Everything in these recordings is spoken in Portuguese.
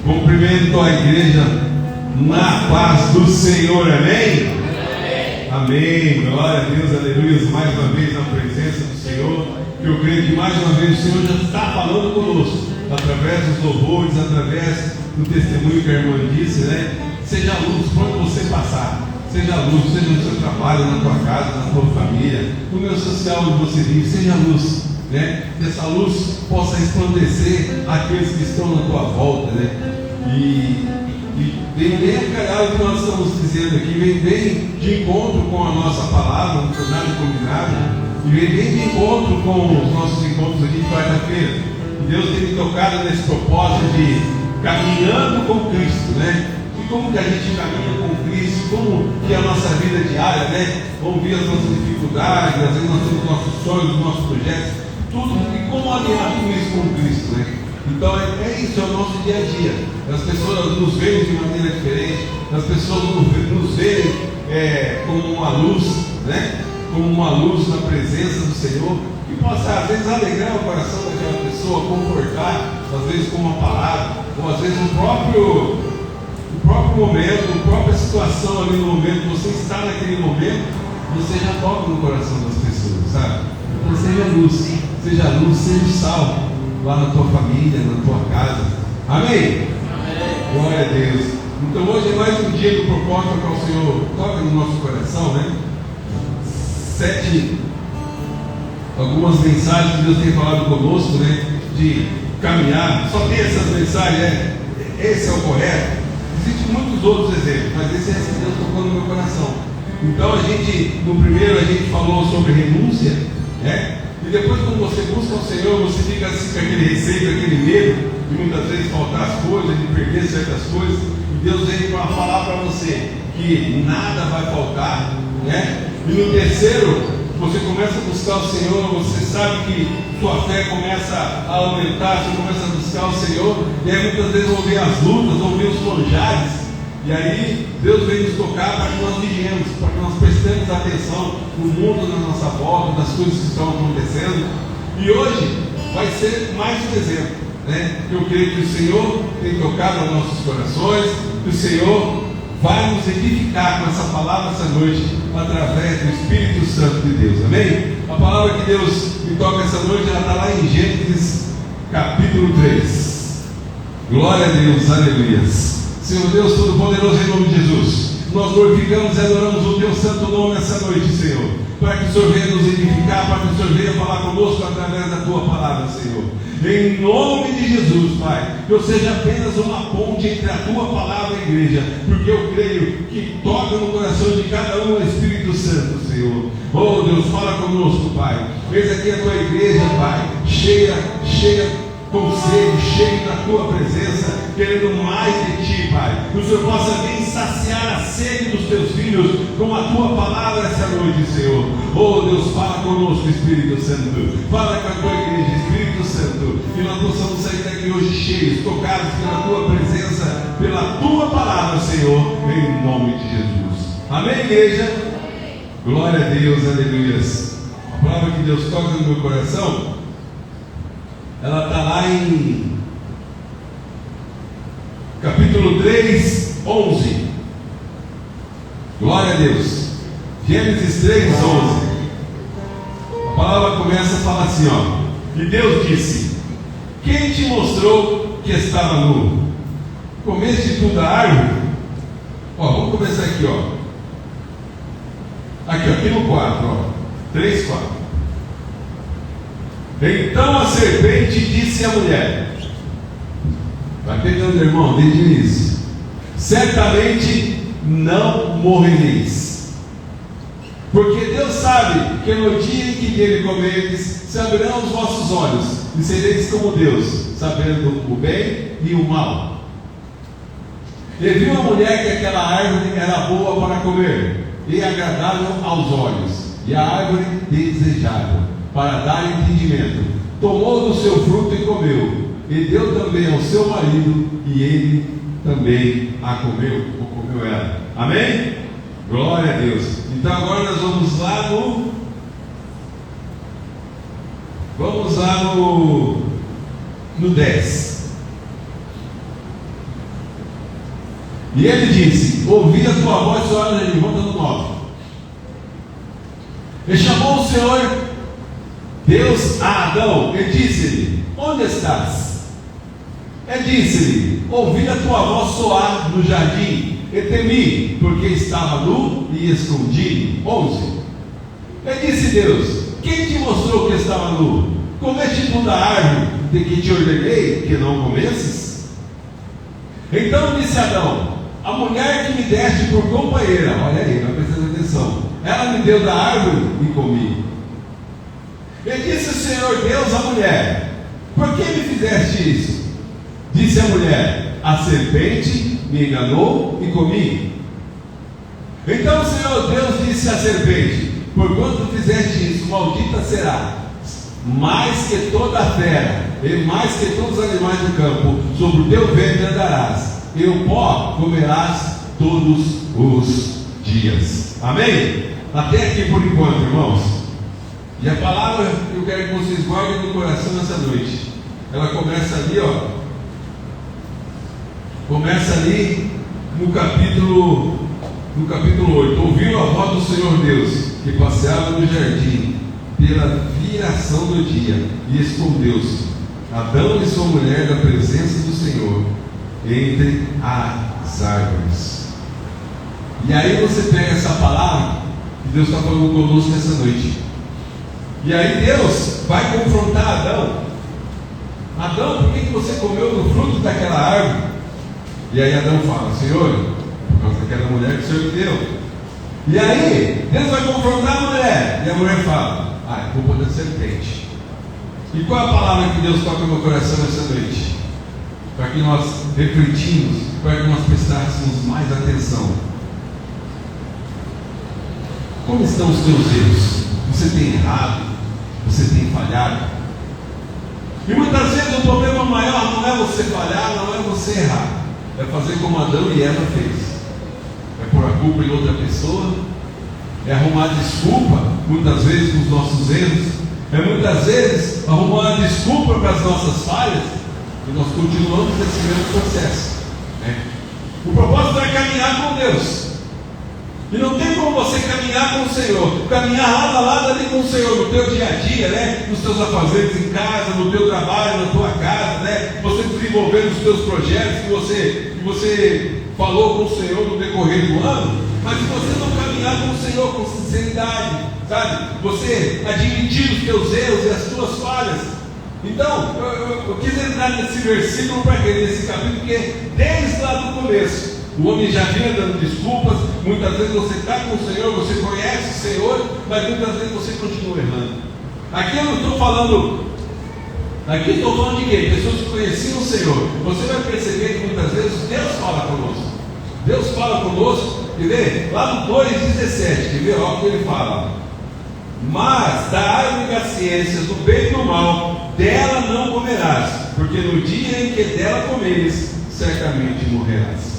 Cumprimento a igreja na paz do Senhor, amém? Amém, glória a Deus, aleluia. Mais uma vez na presença do Senhor. Eu creio que mais uma vez o Senhor já está falando conosco, através dos louvores, através do testemunho que a irmã disse, né? Seja luz por onde você passar, seja luz, seja no seu trabalho, na tua casa, na tua família, no meio social onde você vive, seja luz, né? Que essa luz possa resplandecer aqueles que estão na tua volta, né? E vem bem a calhar o que nós estamos dizendo aqui, vem bem de encontro com a nossa palavra, não foi nada combinado, e vem bem de encontro com os nossos encontros aqui de quarta-feira. Deus tem me tocado nesse propósito de caminhando com Cristo, né? E como que a gente caminha com Cristo, como que é a nossa vida diária, né? Vamos ver as nossas dificuldades, às vezes nós temos nossos sonhos, nossos projetos, tudo, e como alinhar tudo isso com Cristo, né? Então é isso, é o nosso dia a dia. As pessoas nos veem de maneira diferente, as pessoas nos veem como uma luz, né? Como uma luz na presença do Senhor, que possa às vezes alegrar o coração daquela pessoa, confortar, às vezes com uma palavra, ou às vezes o próprio momento, a própria situação ali no momento, você está naquele momento, você já toca no coração das pessoas, sabe? Então seja luz, seja sal lá na tua família, na tua casa. Amém? Glória a Deus. Então hoje é mais um dia do propósito que o Senhor toca no nosso coração, né? Algumas mensagens que Deus tem falado conosco, né? De caminhar. Só tem essas mensagens, esse é o correto. Existem muitos outros exemplos, mas esse é esse que Deus tocou no meu coração. Então no primeiro a gente falou sobre renúncia, né? E depois quando você busca o Senhor, você fica assim com aquele receio, com aquele medo de muitas vezes faltar as coisas, de perder certas coisas. E Deus vem para falar para você que nada vai faltar, né? E no terceiro, você começa a buscar o Senhor, você sabe que sua fé começa a aumentar, você começa a buscar o Senhor, e aí muitas vezes vão ver as lutas, vão ver os forjares. E aí Deus vem nos tocar para que nós vigiemos, para que nós prestemos atenção no mundo na nossa volta, das coisas que estão acontecendo. E hoje vai ser mais um exemplo, né? Eu creio que o Senhor tem tocado aos nossos corações, que o Senhor vai nos edificar com essa palavra essa noite, através do Espírito Santo de Deus, amém? A palavra que Deus me toca essa noite, ela está lá em Gênesis capítulo 3. Glória a Deus, aleluias. Senhor Deus Todo-Poderoso, em nome de Jesus, nós glorificamos e adoramos o Teu santo nome essa noite, Senhor, para que o Senhor venha nos edificar, para que o Senhor venha falar conosco através da Tua palavra, Senhor. Em nome de Jesus, Pai, que eu seja apenas uma ponte entre a Tua palavra e a igreja, porque eu creio que toca no coração de cada um o Espírito Santo, Senhor. Oh Deus, fala conosco, Pai. Eis aqui a Tua igreja, Pai, cheia com sede, cheio da Tua presença, querendo mais de Ti, Pai. Que o Senhor possa vir saciar a sede dos Teus filhos com a Tua palavra essa noite, Senhor. Oh Deus, fala conosco, Espírito Santo. Fala com a Tua igreja, Espírito Santo. Que nós possamos sair daqui hoje cheios, tocados pela Tua presença, pela Tua palavra, Senhor, em nome de Jesus. Amém, igreja? Glória a Deus, aleluias. A palavra que Deus toca no meu coração, ela está lá em capítulo 3, 11. Glória a Deus. Gênesis 3, 11. A palavra começa a falar assim, ó. E Deus disse: quem te mostrou que estava nu? Comeste tu da árvore? Ó, vamos começar aqui, ó. Aqui no 4, ó. 3, 4. Então a serpente disse à mulher, vai pegando, irmão, desde o início: certamente não morrereis, porque Deus sabe que no dia em que dele comerdes, se abrirão os vossos olhos, e sereis como Deus, sabendo o bem e o mal. E viu a mulher que aquela árvore era boa para comer, e agradável aos olhos, e a árvore desejável para dar entendimento. Tomou do seu fruto e comeu, e deu também ao seu marido, e ele também a comeu, ou comeu ela. Amém? Glória a Deus. Então agora nós vamos lá no 10. E ele disse: ouvi a tua voz soar no jardim. Volta no 9. E chamou o Senhor Deus a Adão e disse-lhe: onde estás? E disse-lhe: ouvi a tua voz soar no jardim, e temi, porque estava nu e escondi. 11. E disse Deus: quem te mostrou que estava nu? Comeste tu da árvore de que te ordenei que não comesses? Então disse Adão: a mulher que me deste por companheira, olha aí, vai prestando atenção, ela me deu da árvore e comi. E disse o Senhor Deus à mulher: por que me fizeste isso? Disse a mulher: a serpente me enganou e comi. Então o Senhor Deus disse à serpente: porquanto fizeste isso, maldita será, mais que toda a fera, e mais que todos os animais do campo, sobre o teu ventre andarás, e o pó comerás todos os dias. Amém? Até aqui por enquanto, irmãos. E a palavra que eu quero que vocês guardem no coração nessa noite, ela começa ali, ó. Começa ali no capítulo 8. Ouviu a voz do Senhor Deus, que passeava no jardim, pela viração do dia, e escondeu-se Adão e sua mulher da presença do Senhor entre as árvores. E aí você pega essa palavra que Deus está falando conosco nessa noite. E aí Deus vai confrontar Adão. Adão, por que você comeu do fruto daquela árvore? E aí Adão fala: Senhor, por causa daquela mulher que o Senhor me deu. E aí Deus vai confrontar a mulher, e a mulher fala: é culpa da serpente. E qual é a palavra que Deus toca no meu coração nessa noite? Para que nós refletimos, para que nós prestássemos mais atenção. Como estão os teus erros? Você tem errado? Você tem falhado? E muitas vezes o problema maior não é você falhar, não é você errar, é fazer como Adão e Eva fez. É pôr a culpa em outra pessoa, é arrumar desculpa, muitas vezes, nos nossos erros, é muitas vezes arrumar desculpa para as nossas falhas, e nós continuamos nesse mesmo processo, né? O propósito é caminhar com Deus, e não tem como você caminhar com o Senhor, caminhar lado a lado ali com o Senhor, no teu dia a dia, né? Nos teus afazeres em casa, no teu trabalho, na tua casa, né? Você desenvolvendo os teus projetos que você falou com o Senhor no decorrer do ano, mas se você não caminhar com o Senhor com sinceridade, sabe? Você admitir os teus erros e as tuas falhas. Então, eu quis entrar nesse versículo para quê? Nesse capítulo, porque desde lá do começo, o homem já vinha dando desculpas. Muitas vezes você está com o Senhor, você conhece o Senhor, mas muitas vezes você continua errando. Aqui eu não estou falando, aqui estou falando de quê? Pessoas que conheciam o Senhor. Você vai perceber que muitas vezes Deus fala conosco. Deus fala conosco, quer ver? Lá no 2,17, quer ver? Olha o que ele fala: mas da árvore da ciência do bem e do mal, dela não comerás, porque no dia em que dela comeres, certamente morrerás.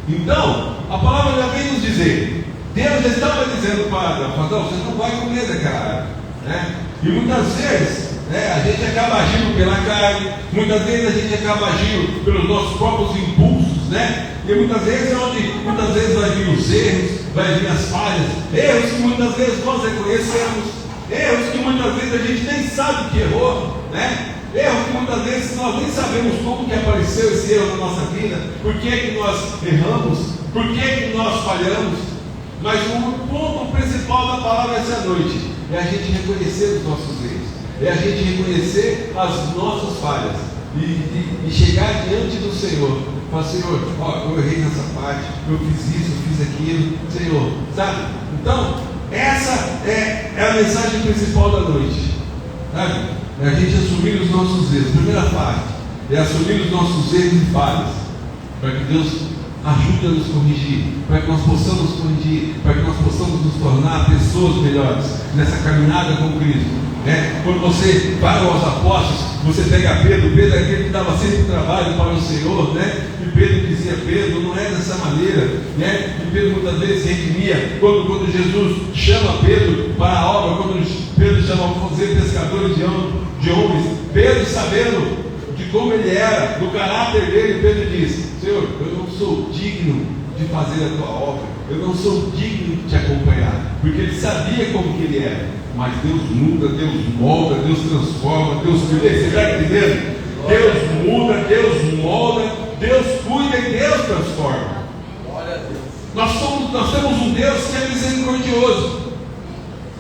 Então, a palavra já vem nos dizer, Deus já estava dizendo para Adão: você não vai comer daquela árvore, né? E muitas vezes, né, a gente acaba agindo pela carne, muitas vezes a gente acaba agindo pelos nossos próprios impulsos, né? E muitas vezes é onde muitas vezes vai vir os erros, vai vir as falhas, erros que muitas vezes nós reconhecemos, erros que muitas vezes a gente nem sabe que errou, né? Erros que muitas vezes nós nem sabemos como que apareceu esse erro na nossa vida, por que nós erramos, por que nós falhamos. Mas o ponto principal da palavra essa noite é a gente reconhecer os nossos erros, é a gente reconhecer as nossas falhas e chegar diante do Senhor. Falar: Senhor, ó, eu errei nessa parte, eu fiz isso, eu fiz aquilo, Senhor, sabe? Então, essa é a mensagem principal da noite, sabe? É a gente assumir os nossos erros. Primeira parte é assumir os nossos erros e falhas, para que Deus ajude a nos corrigir, para que nós possamos corrigir, para que nós possamos nos tornar pessoas melhores nessa caminhada com Cristo. Quando você vai aos apóstolos, você pega Pedro é aquele que dava sempre trabalho para o Senhor, né? E Pedro dizia: Pedro, não é dessa maneira, né? E Pedro muitas vezes redimia. Quando Jesus chama Pedro para a obra, quando Pedro chama para fazer pescadores de homens, Pedro, sabendo de como ele era, do caráter dele, Pedro diz: Senhor, eu não sou digno de fazer a tua obra, eu não sou digno de te acompanhar, porque ele sabia como que ele era. Mas Deus muda, Deus molda, Deus transforma, Deus cuida. Você está entendendo? Deus muda, Deus molda, Deus cuida e Deus transforma. Glória a Deus. Nós temos um Deus que é misericordioso.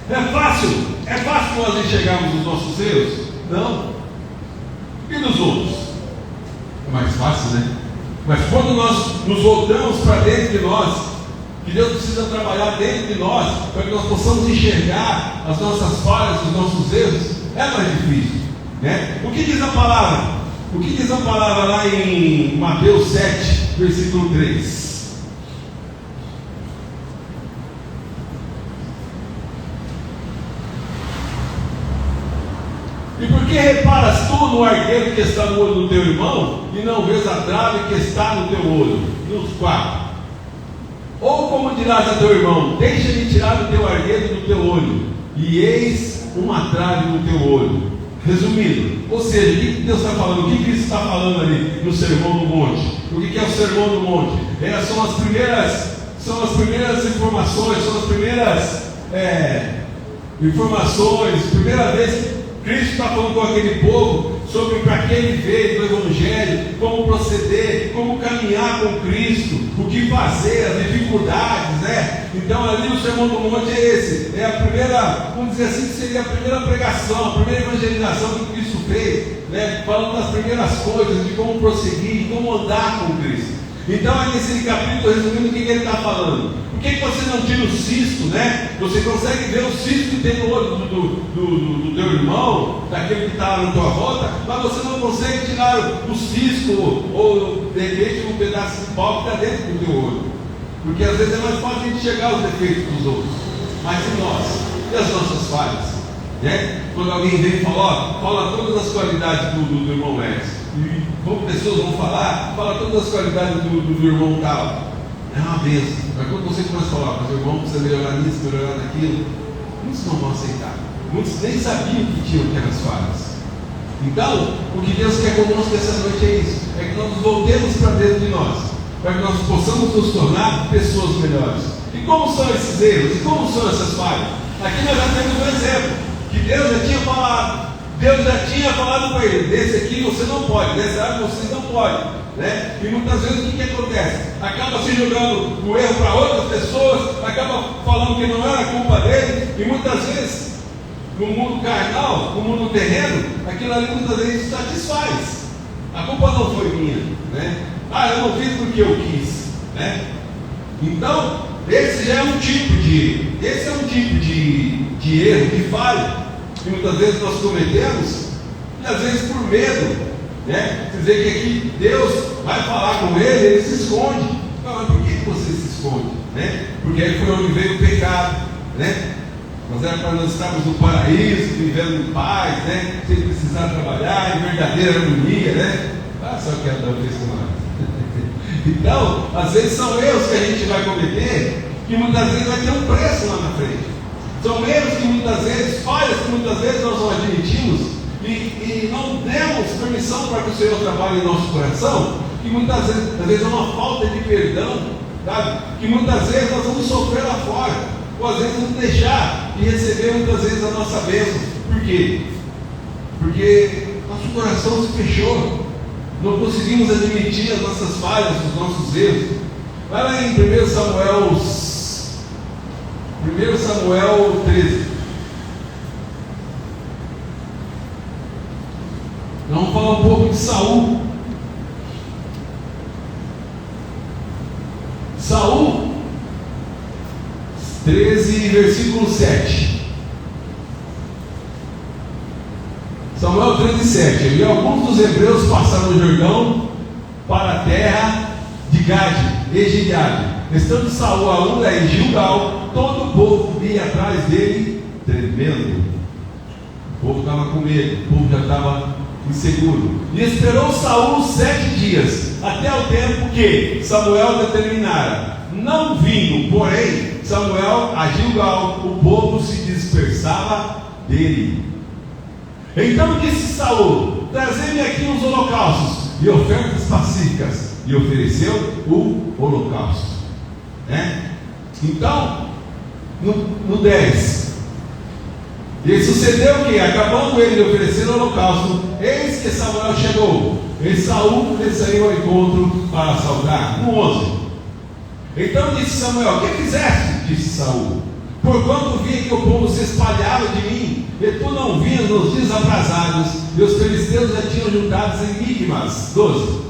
É fácil nós enxergarmos os nossos erros? Não. E dos outros? É mais fácil, né? Mas quando nós nos voltamos para dentro de nós, que Deus precisa trabalhar dentro de nós, para que nós possamos enxergar as nossas falhas, os nossos erros, é mais difícil, né? O que diz a palavra? O que diz a palavra lá em Mateus 7, versículo 3? E por que reparas tu no argueiro que está no olho do teu irmão, e não vês a trave que está no teu olho? Nos 4. Ou como dirás a teu irmão: deixa-me tirar o teu argueiro do teu olho, e eis uma trave no teu olho. Resumindo, ou seja, o que Deus está falando? O que Cristo está falando ali no Sermão do Monte? O que é o Sermão do Monte? São as primeiras informações, são as primeiras informações, primeira vez que Cristo está falando com aquele povo sobre para que ele veio do Evangelho, como proceder, como caminhar com Cristo, o que fazer, as dificuldades, né? Então ali o Sermão do Monte é esse, é a primeira, vamos dizer assim, que seria a primeira pregação, a primeira evangelização que Cristo fez, né? Falando das primeiras coisas, de como prosseguir, de como andar com Cristo. Então é nesse capítulo, resumindo, o que ele está falando? Por que você não tira o cisto, né? Você consegue ver o cisto que tem no olho do teu irmão, daquele que está na tua volta, mas você não consegue tirar o cisto ou de repente um pedaço de pau que está dentro do teu olho. Porque às vezes é mais fácil a gente enxergar os defeitos dos outros. Mas e nós? E as nossas falhas? Né? Quando alguém vem e fala todas as qualidades do irmão X, e como pessoas vão fala todas as qualidades do irmão tal. É uma bênção. Mas quando você começa a falar, mas o irmão precisa melhorar nisso, melhorar naquilo, muitos não vão aceitar. Muitos nem sabiam que tinham aquelas falhas. Então, o que Deus quer conosco essa noite é isso: é que nós nos voltemos para dentro de nós, para que nós possamos nos tornar pessoas melhores. E como são esses erros? E como são essas falhas? Aqui nós já temos um exemplo, que Deus já tinha falado. Deus já tinha falado para ele: desse aqui você não pode, dessa área você não pode. Né? E muitas vezes o que acontece? Acaba se jogando o erro para outras pessoas, acaba falando que não era culpa dele, e muitas vezes, no mundo carnal, no mundo terreno, aquilo ali muitas vezes satisfaz. A culpa não foi minha, né? Eu não fiz porque eu quis, né? Então, esse já é um tipo de erro, de falha, que muitas vezes nós cometemos, e às vezes por medo, né? Quer dizer que aqui Deus vai falar com ele se esconde. Não, mas por que você se esconde? Né? Porque aí foi onde veio o pecado, né? Nós era para nós estarmos no paraíso, vivendo em paz, né? Sem precisar trabalhar, em verdadeira harmonia, né? Só que Adão fez com nós. Então, às vezes são erros que a gente vai cometer, que muitas vezes vai ter um preço lá na frente. São erros que muitas vezes, falhas que muitas vezes nós não admitimos, e não demos permissão para que o Senhor trabalhe em nosso coração, que muitas vezes, às vezes é uma falta de perdão, sabe? Que muitas vezes nós vamos sofrer lá fora, ou às vezes vamos deixar de receber muitas vezes a nossa bênção. Por quê? Porque nosso coração se fechou, não conseguimos admitir as nossas falhas, os nossos erros. Vai lá em 1 Samuel 13. Vamos falar um pouco de Saul. Saul 13, versículo 7. Samuel 13, 7. E alguns dos hebreus passaram o Jordão para a terra de Gade e Gileade. Estando Saul ainda em Gilgal, todo o povo vinha atrás dele tremendo. O povo estava com medo, o povo já estava inseguro. E esperou Saul 7 dias, até o tempo que Samuel determinara. Não vindo, porém, Samuel a Gilgal, o povo se dispersava dele. Então disse Saul: trazei-me aqui os holocaustos e ofertas pacíficas. E ofereceu o holocausto. Então, no 10, e sucedeu que, acabando ele de oferecer o holocausto, eis que Samuel chegou, e Saul lhe saiu ao encontro para saudar. No 11, então disse Samuel: que fizeste? Disse Saul: porquanto vi que o povo se espalhava de mim, e tu não vinhas nos dias aprazados, e os filisteus já tinham juntados em Migmas. 12,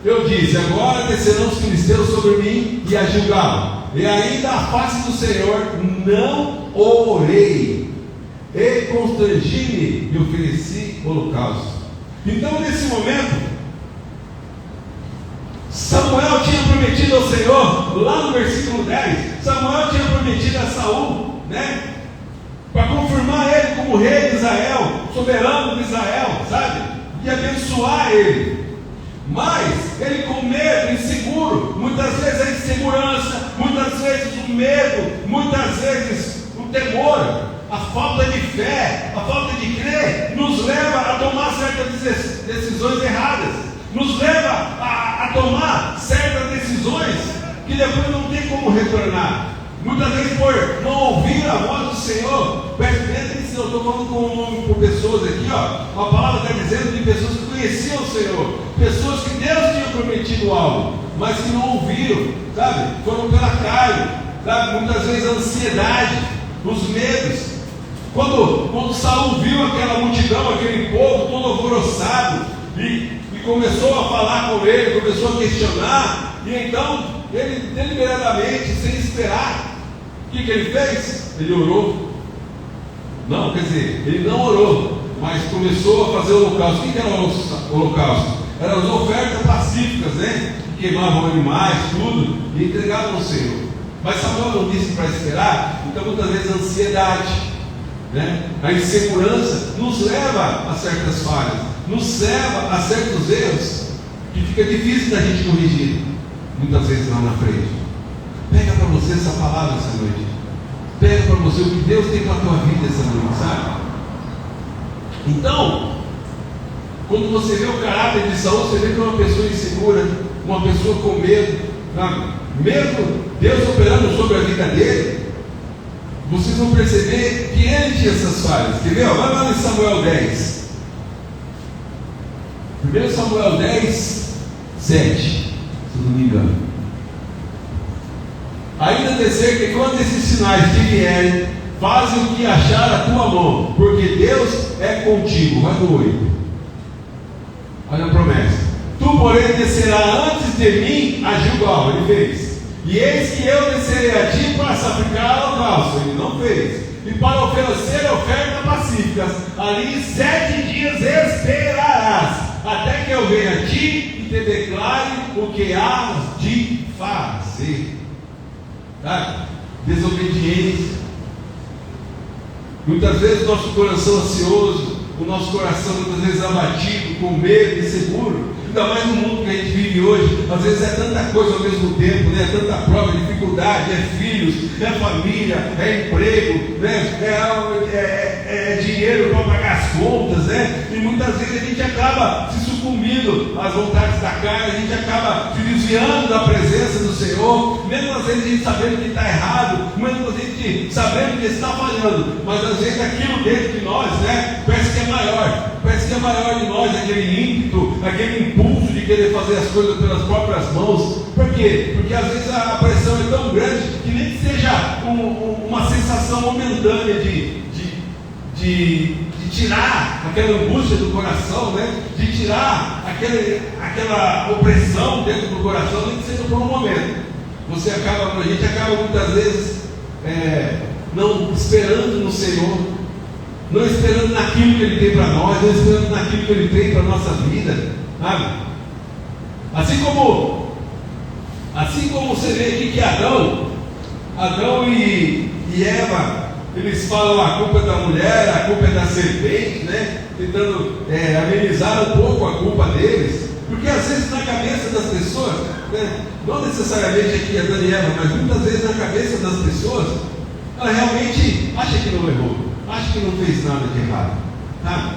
eu disse: agora descerão os filisteus sobre mim e a Gilgal, e ainda a face do Senhor não orei, e constrangi-me e ofereci holocausto. Então, nesse momento, Samuel tinha prometido ao Senhor, lá no versículo 10, Samuel tinha prometido a Saul, para confirmar ele como rei de Israel, soberano de Israel, sabe? E abençoar ele. Mas ele, com medo, inseguro, muitas vezes a insegurança, muitas vezes o medo, muitas vezes o temor, a falta de fé, a falta de crer, nos leva a tomar certas decisões erradas, nos leva a tomar certas decisões que depois não tem como retornar. Muitas vezes por não ouvir a voz do Senhor. Preste atenção, eu estou falando com pessoas aqui, ó. A palavra está dizendo de pessoas que conheciam o Senhor, pessoas que Deus tinha prometido algo, mas que não ouviram, sabe? Foram pela carne, sabe? Muitas vezes a ansiedade, os medos. Quando Saul viu aquela multidão, aquele povo todo alvoroçado, e começou a falar com ele, começou a questionar, e então ele deliberadamente, sem esperar, o que ele fez? Ele orou. Não, quer dizer, ele não orou, mas começou a fazer o holocausto. O que era o holocausto? Eram as ofertas pacíficas, que queimavam animais, tudo, e entregavam ao Senhor. Mas Samuel não disse para esperar. Então muitas vezes a ansiedade, a insegurança nos leva a certas falhas, nos leva a certos erros que fica difícil da gente corrigir, muitas vezes lá na frente. Pega para você essa palavra essa noite, pega para você o que Deus tem para a tua vida essa noite, sabe? Então, quando você vê o caráter de Saul, você vê que é uma pessoa insegura, uma pessoa com medo, sabe? Mesmo Deus operando sobre a vida dele, vocês vão perceber que ele tinha essas falhas. Quer ver? Vai lá em Samuel 10. 1 Samuel 10, 7, se não me engano. Ainda dizer que quando esses sinais te vierem, fazem o que achar a tua mão, porque Deus é contigo. Vai no 8. Olha a promessa. Tu, porém, descerá antes de mim a Gilgal. Ele fez. E eis que eu descerei a ti para sacrificar holocausto. Ele não fez. E para oferecer ofertas pacíficas. Ali 7 dias esperarás, até que eu venha a ti e te declare o que hás de fazer. Tá? Desobediência. Muitas vezes o nosso coração ansioso, o nosso coração muitas vezes abatido, com medo, inseguro. Ainda mais no mundo que a gente vive hoje, às vezes é tanta coisa ao mesmo tempo, é tanta prova, dificuldade, é filhos, é família, é emprego, é dinheiro para pagar as contas, e muitas vezes a gente acaba se sucumbindo às vontades da carne, a gente acaba se desviando da presença do Senhor, mesmo às vezes a gente sabendo que está errado, mesmo a gente sabendo que está falhando, mas às vezes aquilo dentro de nós, parece que é maior de nós, aquele ímpeto, aquele impulso de querer fazer as coisas pelas próprias mãos. Por quê? Porque às vezes a pressão é tão grande que nem que seja uma sensação momentânea de tirar aquela angústia do coração, de tirar aquela opressão dentro do coração, nem que seja por um momento. A gente acaba muitas vezes não esperando no Senhor, não esperando naquilo que Ele tem para nós, não esperando naquilo que Ele tem para a nossa vida, sabe? Assim como você vê aqui que Adão e Eva, eles falam a culpa é da mulher, a culpa é da serpente, tentando amenizar um pouco a culpa deles, porque às vezes na cabeça das pessoas, não necessariamente aqui Adão e Eva, mas muitas vezes na cabeça das pessoas, ela realmente acha que não errou, acha que não fez nada de errado, sabe?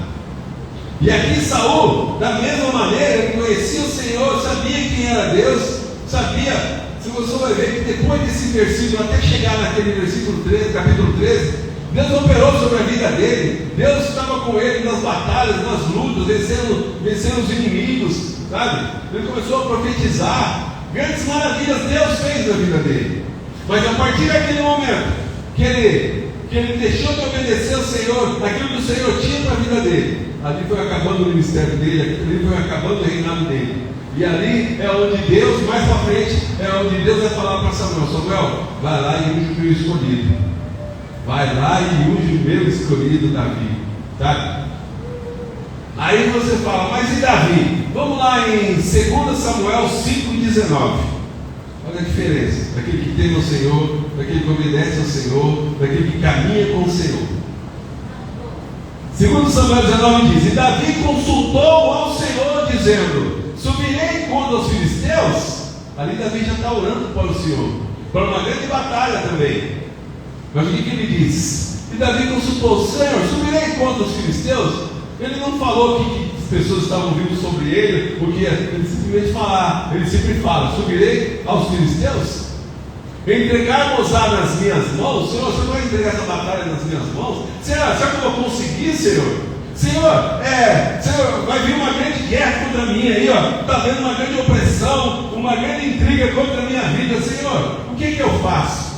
E aqui Saul, da mesma maneira, ele conhecia o Senhor, sabia quem era Deus, sabia. Se você vai ver que depois desse versículo, até chegar naquele versículo 13, capítulo 13, Deus operou sobre a vida dele. Deus estava com ele nas batalhas, nas lutas, vencendo os inimigos, sabe? Ele começou a profetizar. Grandes maravilhas Deus fez na vida dele. Mas a partir daquele momento que ele deixou de obedecer ao Senhor, aquilo que o Senhor tinha para a vida dele, ali foi acabando o ministério dele, ali foi acabando o reinado dele. E ali é onde Deus, mais para frente, é onde Deus vai falar para Samuel: Samuel, vai lá e unge o meu escolhido. Vai lá e unge o meu escolhido Davi. Tá? Aí você fala: mas e Davi? Vamos lá em 2 Samuel 5,19. Olha a diferença daquele que teme o Senhor, daquele que obedece ao Senhor, daquele que caminha com o Senhor. 2 Samuel 19 diz: e Davi consultou ao Senhor, dizendo: subirei contra os filisteus? Ali Davi já está orando para o Senhor, para uma grande batalha também. Mas o que ele diz? E Davi consultou o Senhor: subirei contra os filisteus? Ele não falou que as pessoas estavam vindo sobre ele, porque ele sempre fala: subirei aos filisteus? Entregar-nos-á nas minhas mãos? Senhor, você vai entregar essa batalha nas minhas mãos? Será que eu vou conseguir, Senhor? Senhor, vai vir uma grande guerra contra mim aí, ó. Está vendo uma grande opressão, uma grande intriga contra a minha vida, Senhor, o que eu faço?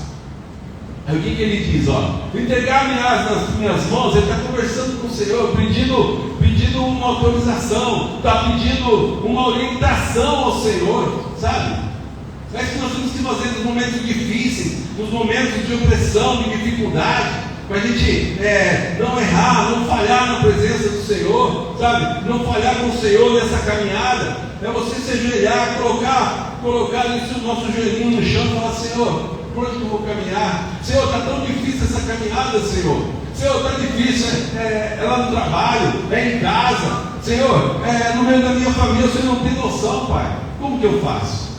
Aí o que ele diz? Entregar-me nas minhas mãos. Ele está conversando com o Senhor, pedindo uma autorização, está pedindo uma orientação ao Senhor, sabe? É isso que nós temos que fazer nos momentos difíceis, nos momentos de opressão, de dificuldade, para a gente não errar, não falhar na presença do Senhor, sabe? Não falhar com o Senhor nessa caminhada. É você se ajoelhar, colocar o nosso joelhinho no chão e falar: Senhor, por onde que eu vou caminhar? Senhor, está tão difícil essa caminhada, Senhor. Senhor, está difícil, é lá no trabalho, é em casa. Senhor, no meio da minha família, o Senhor não tem noção, Pai. Como que eu faço?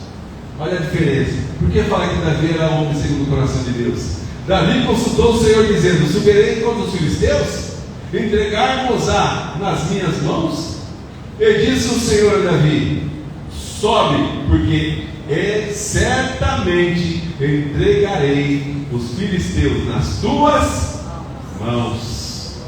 Olha a diferença. Por que fala que Davi era homem segundo o coração de Deus? Davi consultou o Senhor, dizendo: subirei contra os filisteus? Entregar-nos-á nas minhas mãos? E disse o Senhor a Davi: sobe, porque certamente entregarei os filisteus nas tuas mãos.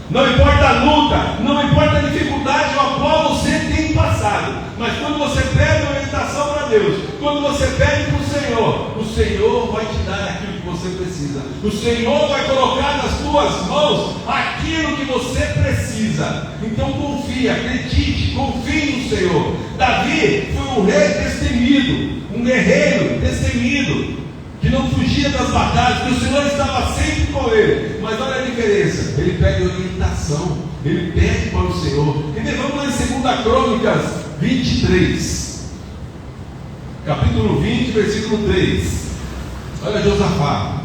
Não importa a luta, não importa a dificuldade a qual você tem passado, mas quando você pede orientação para Deus, quando você pede para o Senhor vai te dar aquilo que você precisa. O Senhor vai colocar nas tuas mãos aquilo que você precisa. Então confie, acredite, confie no Senhor. Davi foi um rei destemido, um guerreiro destemido, que não fugia das batalhas, que o Senhor estava sempre com ele. Mas olha a diferença: ele pede orientação, ele pede para o Senhor. E vamos lá em 2 Crônicas 23, capítulo 20, versículo 3. Olha Josafá.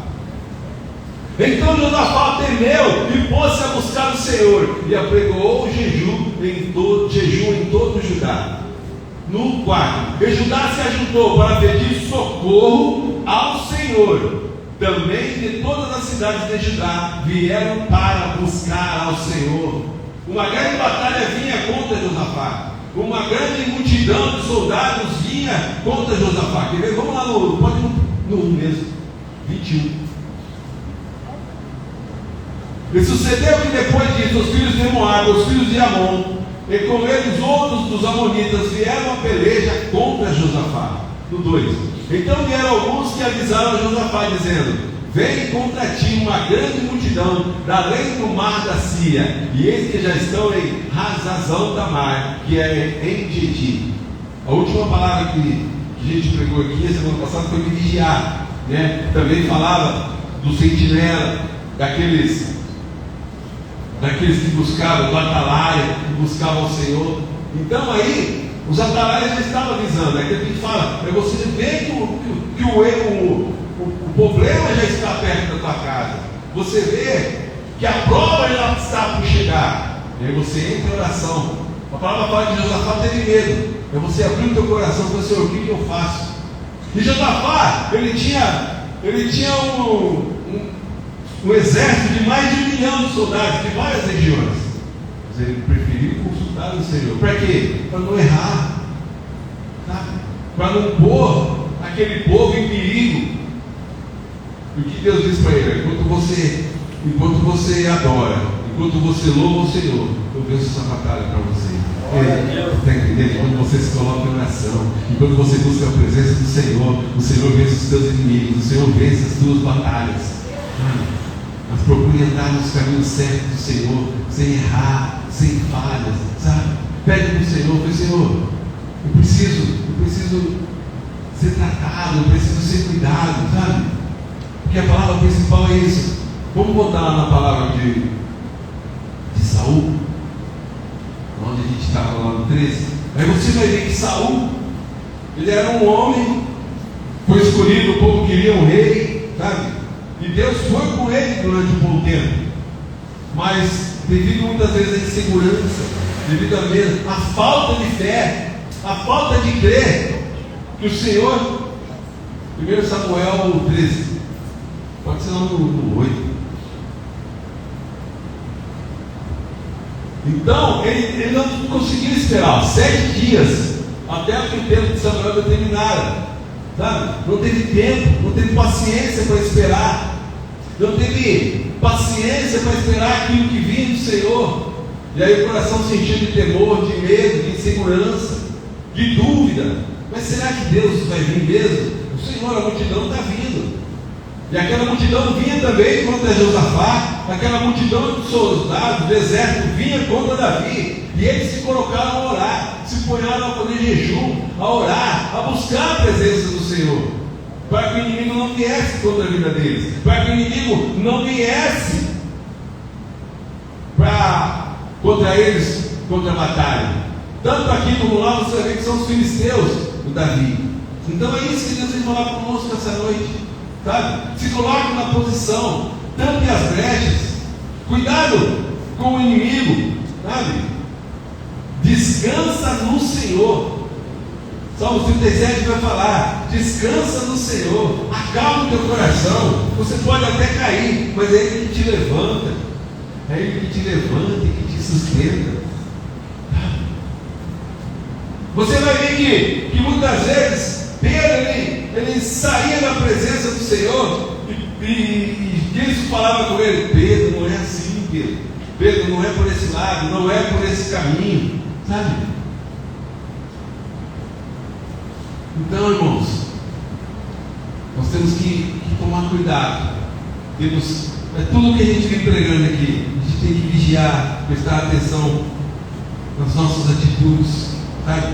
Então Josafá temeu e pôs-se a buscar o Senhor, e apregoou o jejum em todo Judá. No 4, e Judá se ajuntou para pedir socorro ao Senhor. Também de todas as cidades de Judá vieram para buscar ao Senhor. Uma grande batalha vinha contra Josafá. Uma grande multidão de soldados vinha contra Josafá. Quer ver? Vamos lá no mesmo 21. E sucedeu que depois disso os filhos de Moabe, os filhos de Amon, e com eles outros dos amonitas vieram a peleja contra Josafá. No 2. Então vieram alguns que avisaram a Josafá, dizendo: vem contra ti uma grande multidão da além do mar da Síria, e eis que já estão em Hazazão Tamar, que é em Gedi. A última palavra que a gente pregou aqui a semana passada foi de vigiar, né? Também falava do sentinela, daqueles que buscavam, do atalaia, que buscavam o Senhor. Então aí os atalaias já estavam avisando. Aqui a gente fala: é você ver que o problema já está perto da tua casa. Você vê que a prova já está por chegar. E aí você entra em oração. A palavra fala que Josafá teve medo. É você abrir o teu coração e falar: Senhor, o que eu faço? E Josafá, ele tinha um exército de mais de 1 milhão de soldados de várias regiões. Mas ele preferiu consultar o Senhor. Para quê? Para não errar, sabe? Para não pôr aquele povo em perigo. E o que Deus diz para ele? Enquanto você adora, enquanto você louva o Senhor, eu venço essa batalha para você. Está entendendo? Quando você se coloca em oração, enquanto você busca a presença do Senhor, o Senhor vence os teus inimigos, o Senhor vence as tuas batalhas. Mas procure andar nos caminhos certos do Senhor, sem errar, sem falhas, sabe? Pede para o Senhor, fala, Senhor, eu preciso ser tratado, eu preciso ser cuidado, sabe? Porque a palavra principal é isso. Vamos voltar lá na palavra de Saul, onde a gente estava lá no 13. Aí você vai ver que Saul, ele era um homem, foi escolhido, o povo queria um rei, sabe? E Deus foi com ele durante um bom tempo. Mas devido muitas vezes à insegurança, devido à falta de fé, a falta de crer que o Senhor, 1 Samuel 13, pode ser no 8. Então, ele não conseguiu esperar 7 dias até que o tempo de Samuel terminara, sabe? Não teve tempo, não teve paciência para esperar, não teve paciência para esperar aquilo que vinha do Senhor. E aí o coração sentiu de temor, de medo, de insegurança, de dúvida. Mas será que Deus vai vir mesmo? O Senhor, a multidão está vindo. E aquela multidão vinha também contra Josafá, aquela multidão de soldados do exército vinha contra Davi, e eles se colocaram a orar, se ponharam a fazer jejum, a orar, a buscar a presença do Senhor, para que o inimigo não viesse contra a vida deles, para que o inimigo não viesse contra eles, contra a batalha. Tanto aqui como lá você vê que são os filisteus, o Davi. Então é isso que Deus vai falar conosco essa noite, sabe? Se coloque na posição, tampe as brechas, cuidado com o inimigo, sabe? Descansa no Senhor. Salmo 37 vai falar: descansa no Senhor, acalma o teu coração. Você pode até cair, mas é Ele que te levanta, é Ele que te levanta e que te sustenta. Você vai ver que muitas vezes Pedro ele saía da presença do Senhor e Jesus falava com ele: Pedro, não é assim, Pedro. Pedro, não é por esse lado, não é por esse caminho, sabe? Então, irmãos, nós temos que tomar cuidado. Tudo que a gente vem pregando aqui, a gente tem que vigiar, prestar atenção nas nossas atitudes, sabe?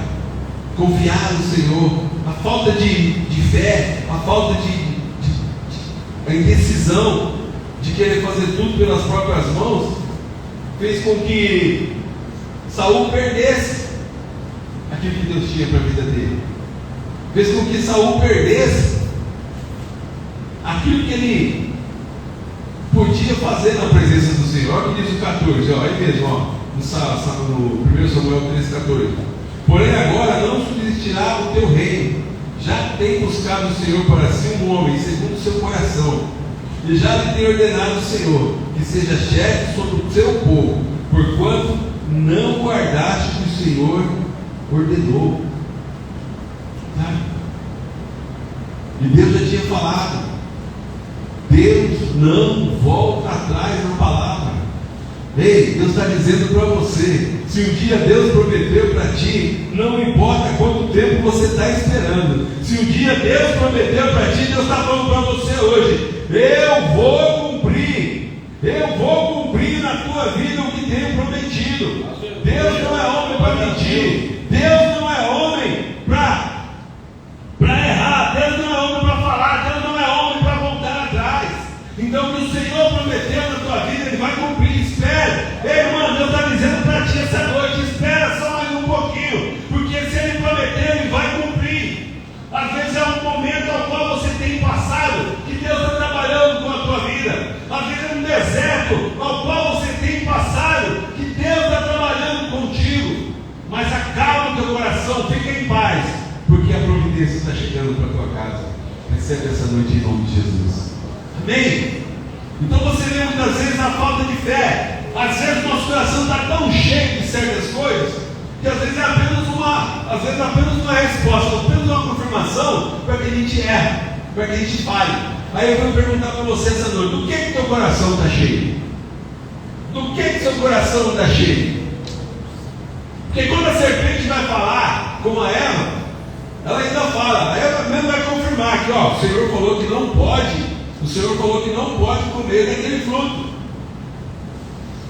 Confiar no Senhor. A falta de fé, a falta a indecisão de querer fazer tudo pelas próprias mãos, fez com que Saul perdesse aquilo que Deus tinha para a vida dele. Fez com que Saul perdesse aquilo que ele podia fazer na presença do Senhor. Olha o que diz o 14, ó, aí mesmo, ó, no 1 Samuel 13,14. Porém agora não subsistirá o teu reino, já tem buscado o Senhor para si um homem segundo o seu coração, e já lhe tem ordenado o Senhor que seja chefe sobre o seu povo, porquanto não guardaste o que o Senhor ordenou. Sabe? E Deus já tinha falado. Deus não volta atrás na palavra. Ei, Deus está dizendo para você: se um dia Deus prometeu para ti, não importa quanto tempo você está esperando. Se um dia Deus prometeu para ti, Deus está falando para você hoje: eu vou cumprir na tua vida o que tenho prometido. Deus não é homem para mentir, Deus não é homem para errar, Deus não é homem para falar, Deus não é homem para voltar atrás. Então o que o Senhor prometeu na tua vida, Ele vai cumprir. Espera, ei, irmão, Deus está dizendo para ti essa noite: espera só mais um pouquinho, porque se Ele prometeu, Ele vai cumprir. Às vezes é um momento ao qual você tem passado, que Deus está trabalhando com a tua vida. Às vezes é um deserto ao qual você tem passado, que Deus está trabalhando contigo. Mas acalma o teu coração, fica em paz, porque a providência está chegando para a tua casa. Recebe essa noite em nome de Jesus. Amém? Então você vê muitas vezes a falta de fé. às vezes nosso coração está tão cheio de certas coisas, que às vezes é apenas uma resposta, apenas uma confirmação para que a gente erre, para que a gente falhe. Aí eu vou perguntar para você essa noite: do que teu coração está cheio? Do que seu coração está cheio? Porque quando a serpente vai falar com a Eva, ela ainda fala, a Eva mesmo vai confirmar que o Senhor falou que não pode comer daquele fruto.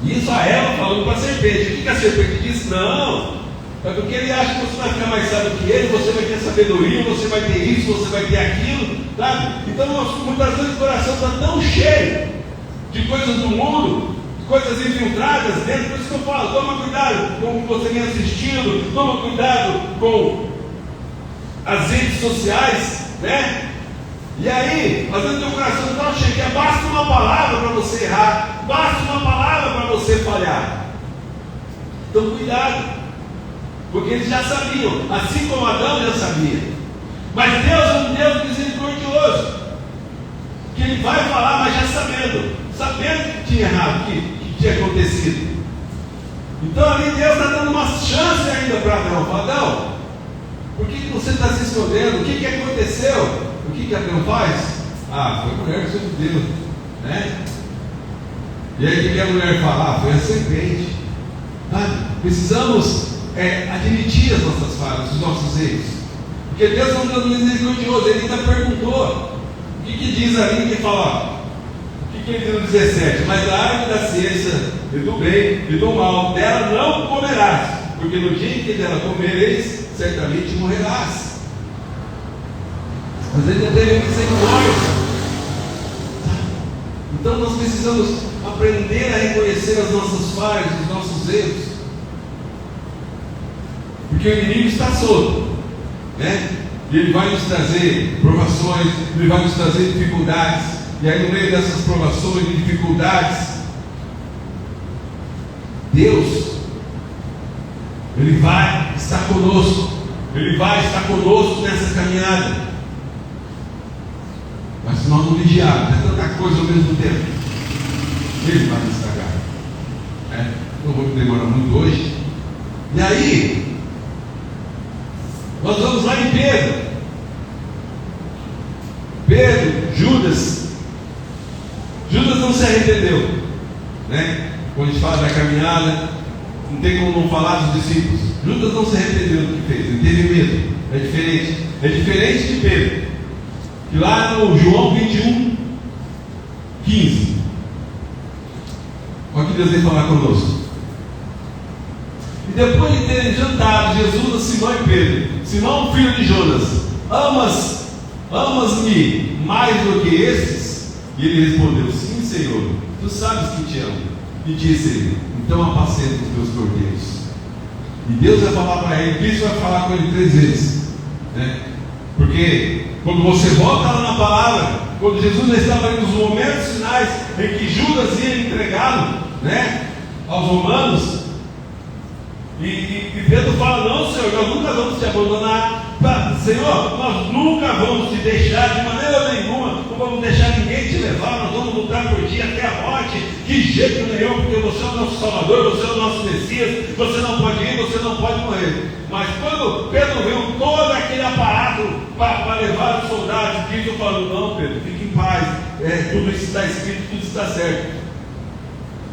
Isso a Eva falando para a serpente. O que a serpente disse? Não, é porque ele acha que você vai ficar mais sábio que ele, você vai ter sabedoria, você vai ter isso, você vai ter aquilo, sabe? Então muitas vezes o coração está tão cheio de coisas do mundo, coisas infiltradas dentro. Por isso que eu falo, toma cuidado com o que você vem assistindo, toma cuidado com as redes sociais, né? E aí, às vezes o teu coração está cheio, que basta uma palavra para você errar, basta uma palavra para você falhar. Então cuidado, porque eles já sabiam, assim como Adão já sabia. Mas Deus é um Deus misericordioso, que Ele vai falar, mas já sabendo que tinha errado, que tinha acontecido. Então ali Deus está dando uma chance ainda para Adão. Fala: Adão, por que você está se escondendo? O que aconteceu? O que Adão faz? Foi a mulher que você me deu, né? E aí o que a mulher fala? Foi a serpente. Precisamos admitir as nossas falhas, os nossos erros, porque Deus é um Deus misericordioso. Ele ainda perguntou, o que diz ali, que fala, o que ele diz no 17? Mas da árvore da ciência e do bem e do mal, dela não comerás, porque no dia em que dela comereis, certamente morrerás. Mas ele teve misericórdia. Então nós precisamos aprender a reconhecer as nossas falhas, os nossos erros, porque o inimigo está solto, né? E ele vai nos trazer provações, ele vai nos trazer dificuldades, e aí no meio dessas provações e dificuldades, Deus, Ele vai estar conosco, Ele vai estar conosco nessa caminhada. Mas se nós não vigiarmos, é tanta coisa ao mesmo tempo, Ele vai nos estragar. Não vou demorar muito hoje. E aí, nós vamos lá em Pedro, Judas não se arrependeu, né? Quando a gente fala da caminhada, não tem como não falar dos discípulos. Judas não se arrependeu do que fez, ele teve medo. É diferente de Pedro, que lá no João 21, 15, olha o que Deus vem falar conosco. E depois de terem jantado, Jesus a Simão e Pedro: Simão, filho de Jonas, amas-me mais do que estes? E ele respondeu: sim, Senhor, tu sabes que te amo. E disse ele: então apacenta os meus cordeiros. E Deus vai falar para ele, Cristo vai falar com ele 3 vezes, né? Porque quando você volta lá na palavra, quando Jesus já estava ali nos momentos finais em que Judas ia entregá-lo, né, aos romanos, e Pedro fala: não, Senhor, nós nunca vamos te abandonar. Senhor, nós nunca vamos te deixar de maneira nenhuma, não vamos deixar ninguém te levar, nós vamos lutar por ti até a morte, de jeito nenhum, porque você é o nosso Salvador, você é o nosso Messias, você não pode ir, você não pode morrer. Mas quando Pedro viu todo aquele aparato para levar os soldados, Cristo falou: não, Pedro, fique em paz, tudo isso está escrito, tudo está certo.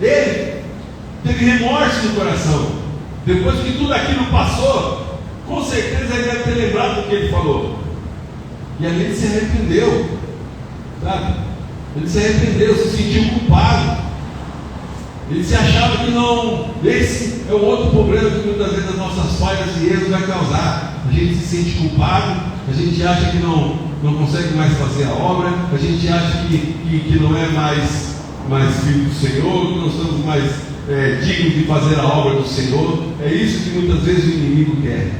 Ele teve remorso no coração. Depois que tudo aquilo passou, com certeza ele deve ter lembrado do que ele falou. E ali ele se arrependeu, sabe? Ele se arrependeu, se sentiu culpado. Ele se achava que não. Esse é o outro problema que muitas vezes as nossas falhas e erros vai causar. A gente se sente culpado, a gente acha que não consegue mais fazer a obra, a gente acha que não é mais filho do Senhor, que não estamos mais dignos de fazer a obra do Senhor. É isso que muitas vezes o inimigo quer.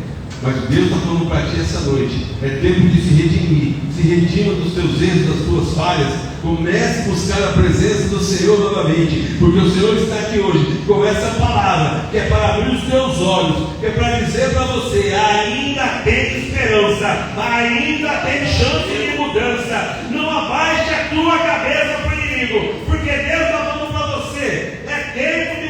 Mas Deus está falando para ti essa noite: é tempo de se redimir. Se redima dos teus erros, das tuas falhas. Comece a buscar a presença do Senhor novamente, porque o Senhor está aqui hoje com essa palavra, que é para abrir os teus olhos, que é para dizer para você: ainda tem esperança, ainda tem chance de mudança. Não abaixe a tua cabeça para o inimigo, porque Deus está falando para você: é tempo de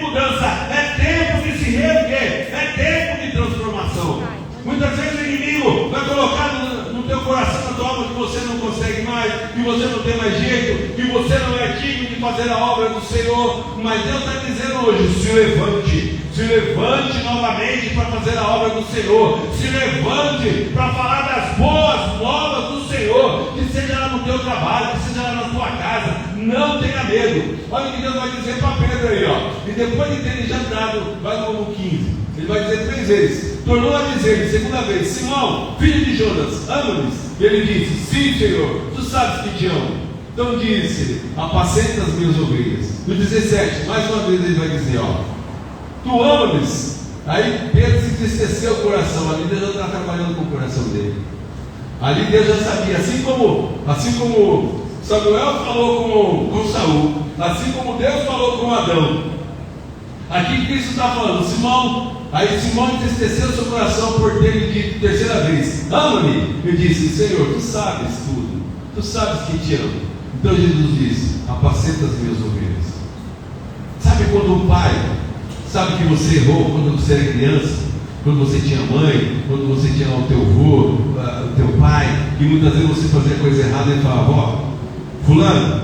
coração na tua alma que você não consegue mais, que você não tem mais jeito, que você não é digno de fazer a obra do Senhor. Mas Deus está dizendo hoje: se levante novamente para fazer a obra do Senhor, se levante para falar das boas novas do Senhor, que seja lá no teu trabalho, que seja lá na tua casa. Não tenha medo. Olha o que Deus vai dizer para Pedro aí, ó. E depois de ter jantado, vai no 15, ele vai dizer 3 vezes. Tornou a dizer, segunda vez: Simão, filho de Jonas, ama-me? E ele disse: sim, Senhor, tu sabes que te amo. Então disse: apacenta as minhas ovelhas. No 17, mais uma vez ele vai dizer, ó: tu ama-me? Aí Pedro se entristeceu o coração. Ali Deus já está trabalhando com o coração dele. Ali Deus já sabia, assim como Samuel falou com Saul, assim como Deus falou com Adão. Aqui Cristo está falando: Simão. Aí Simão entristeceu seu coração por ter lhe dito terceira vez: ama-me. E disse: Senhor, tu sabes tudo, tu sabes que te amo. Então Jesus disse: apacenta as minhas ovelhas. Sabe quando o pai sabe que você errou quando você era criança, quando você tinha mãe, quando você tinha o teu avô, o teu pai, e muitas vezes você fazia coisa errada, e falava: ó, fulano,